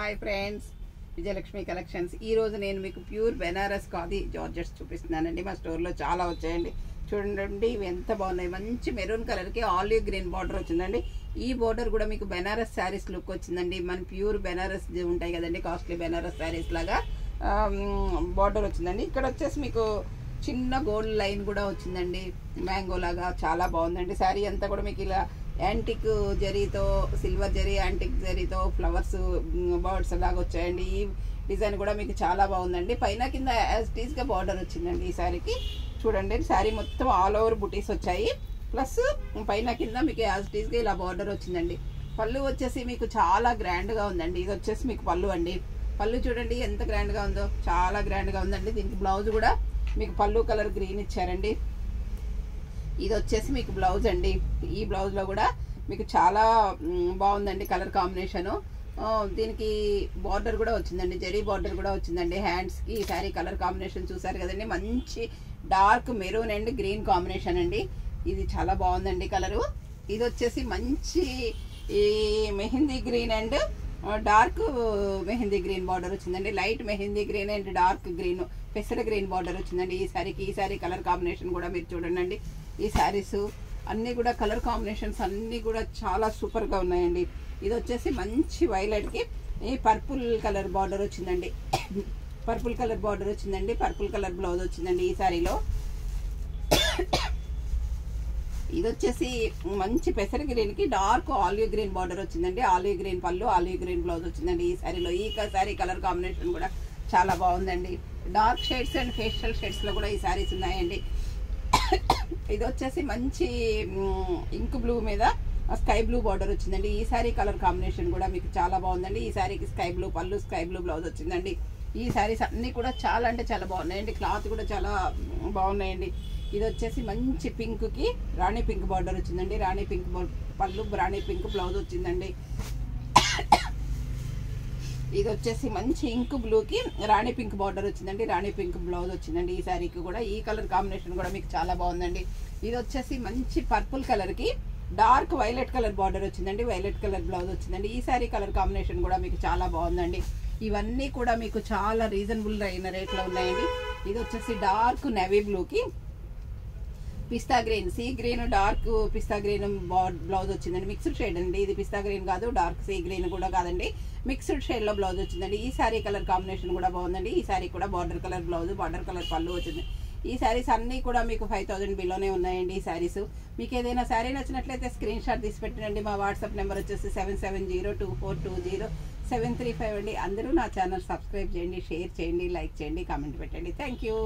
Hi friends, Vijayalakshmi collections. ఈరోజు నేను మీకు ప్యూర్ బెనారస్ ఖాదీ జార్జెట్స్ చూపిస్తున్నానండి. మా స్టోర్లో చాలా వచ్చాయండి. చూడండి ఇవి ఎంత బాగున్నాయి. మంచి మెరూన్ కలర్కి ఆలివ్ గ్రీన్ బార్డర్ వచ్చిందండి. ఈ బార్డర్ కూడా మీకు బెనారస్ శారీస్ లుక్ వచ్చిందండి. మన ప్యూర్ బెనారస్ ఉంటాయి కదండి, కాస్ట్లీ బెనారస్ శారీస్ లాగా బార్డర్ వచ్చిందండి. ఇక్కడ వచ్చేసి మీకు చిన్న గోల్డ్ లైన్ కూడా వచ్చిందండి, మ్యాంగో లాగా. చాలా బాగుందండి. శారీ అంతా కూడా మీకు ఇలా యాంటిక్ జరీతో, సిల్వర్ జరీ యాంటిక్ జరీతో ఫ్లవర్స్ బర్డ్స్ లాగా వచ్చాయండి. ఈ డిజైన్ కూడా మీకు చాలా బాగుందండి. పైన కింద యాజ్ టీజ్ గా బార్డర్ వచ్చిందండి ఈ శారీకి. చూడండి శారీ మొత్తం ఆల్ ఓవర్ బుటీస్ వచ్చాయి, ప్లస్ పైన కింద మీకు యాజ్ టీజ్ గా ఇలా బార్డర్ వచ్చిందండి. పళ్ళు వచ్చేసి మీకు చాలా గ్రాండ్ గా ఉందండి. ఇది వచ్చేసి మీకు పళ్ళు అండి. పళ్ళు చూడండి ఎంత గ్రాండ్ గా ఉందో, చాలా గ్రాండ్ గా ఉందండి. దీనికి బ్లౌజ్ కూడా మీకు పళ్ళు కలర్ గ్రీన్ ఇచ్చారండి. ఇది వచ్చేసి మీకు బ్లౌజ్ అండి. ఈ బ్లౌజ్ లో కూడా మీకు చాలా బాగుందండి కలర్ కాంబినేషన్. దీనికి బార్డర్ కూడా వచ్చిందండి, జరీ బార్డర్ కూడా వచ్చిందండి హ్యాండ్స్ కి. ఈ శారీ కలర్ కాంబినేషన్ చూసారు కదండి, మంచి dark maroon and green combination అండి. ఇది చాలా బాగుందండి కలరు. ఇది వచ్చేసి మంచి ఈ mehndi green and dark mehndi green border వచ్చిందండి. Light mehndi green and dark green, పెసర గ్రీన్ బార్డర్ వచ్చిందండి ఈ శారీకి. ఈ శారీ కలర్ కాంబినేషన్ కూడా మీరు చూడండి. ఈ శారీస్ అన్నీ కూడా కలర్ కాంబినేషన్స్ అన్నీ కూడా చాలా సూపర్ గా ఉన్నాయండి. ఇది వచ్చేసి మంచి వైలెట్ కి ఈ పర్పుల్ కలర్ బార్డర్ వచ్చిందండి. పర్పుల్ కలర్ బార్డర్ వచ్చిందండి. పర్పుల్ కలర్ బ్లౌజ్ వచ్చిందండి ఈ శారీలో. ఇది వచ్చేసి మంచి పెసర గ్రీన్ కి డార్క్ ఆలివ్ గ్రీన్ బార్డర్ వచ్చిందండి. ఆలివ్ గ్రీన్ పళ్ళు, ఆలివ్ గ్రీన్ బ్లౌజ్ వచ్చిందండి ఈ శారీలో. ఈ శారీ కలర్ కాంబినేషన్ కూడా చాలా బాగుందండి. Dark shades and facial shades లో కూడా ఈ శారీస్ ఉన్నాయండి. ఇది వచ్చేసి మంచి ఇంక్ బ్లూ మీద స్కై బ్లూ బార్డర్ వచ్చిందండి. ఈ శారీ కలర్ కాంబినేషన్ కూడా మీకు చాలా బాగుందండి. ఈ శారీకి స్కై బ్లూ పళ్ళు, స్కై బ్లూ బ్లౌజ్ వచ్చిందండి. ఈ శారీస్ అన్ని కూడా చాలా అంటే చాలా బాగున్నాయండి. క్లాత్ కూడా చాలా బాగున్నాయండి. ఇది వచ్చేసి మంచి పింక్ కి రాణి పింక్ బార్డర్ వచ్చిందండి. రాణి పింక్ పళ్ళు, రాణి పింక్ బ్లౌజ్ వచ్చిందండి. ఇది వచ్చేసి మంచి ఇంక్ బ్లూ కి రాణి పింక్ బార్డర్ వచ్చిందండి. రాణి పింక్ బ్లౌజ్ వచ్చిందండి ఈ శారీకి కూడా. ఈ కలర్ కాంబినేషన్ కూడా మీకు చాలా బాగుందండి. ఇది వచ్చేసి మంచి పర్పుల్ కలర్ కి డార్క్ వైలెట్ కలర్ బార్డర్ వచ్చిందండి. వైలెట్ కలర్ బ్లౌజ్ వచ్చిందండి. ఈ శారీ కలర్ కాంబినేషన్ కూడా మీకు చాలా బాగుందండి. ఇవన్నీ కూడా మీకు చాలా రీజనబుల్ అయిన రేట్ లో ఉన్నాయండి. ఇది వచ్చేసి డార్క్ నేవీ బ్లూ కి పిస్తా గ్రీన్, సీ గ్రీన్, డార్క్ పిస్తా గ్రీన్ బ్లౌజ్ వచ్చిందండి. మిక్స్డ్ షేడ్ అండి. ఇది పిస్తా గ్రీన్ కాదు, డార్క్ సీ గ్రీన్ కూడా కాదండి, మిక్స్డ్ షేడ్ లో బ్లౌజ్ వచ్చిందండి. ఈ శారీ కలర్ కాంబినేషన్ కూడా బాగుందండి. ఈ శారీ కూడా border colour blouse, border colour పళ్ళు వచ్చింది. ఈ శారీస్ అన్ని కూడా మీకు 5000 బిలోనే ఉన్నాయండి. ఈ శారీస్ మీకు ఏదైనా శారీ నచ్చినట్లయితే స్క్రీన్ షాట్ తీసి పెట్టండి. మా వాట్సాప్ నెంబర్ వచ్చేసి 7702420735 అండి. అందరూ నా ఛానల్ సబ్స్క్రైబ్ చేయండి, షేర్ చేయండి, లైక్ చేయండి, కామెంట్ పెట్టండి. Thank you.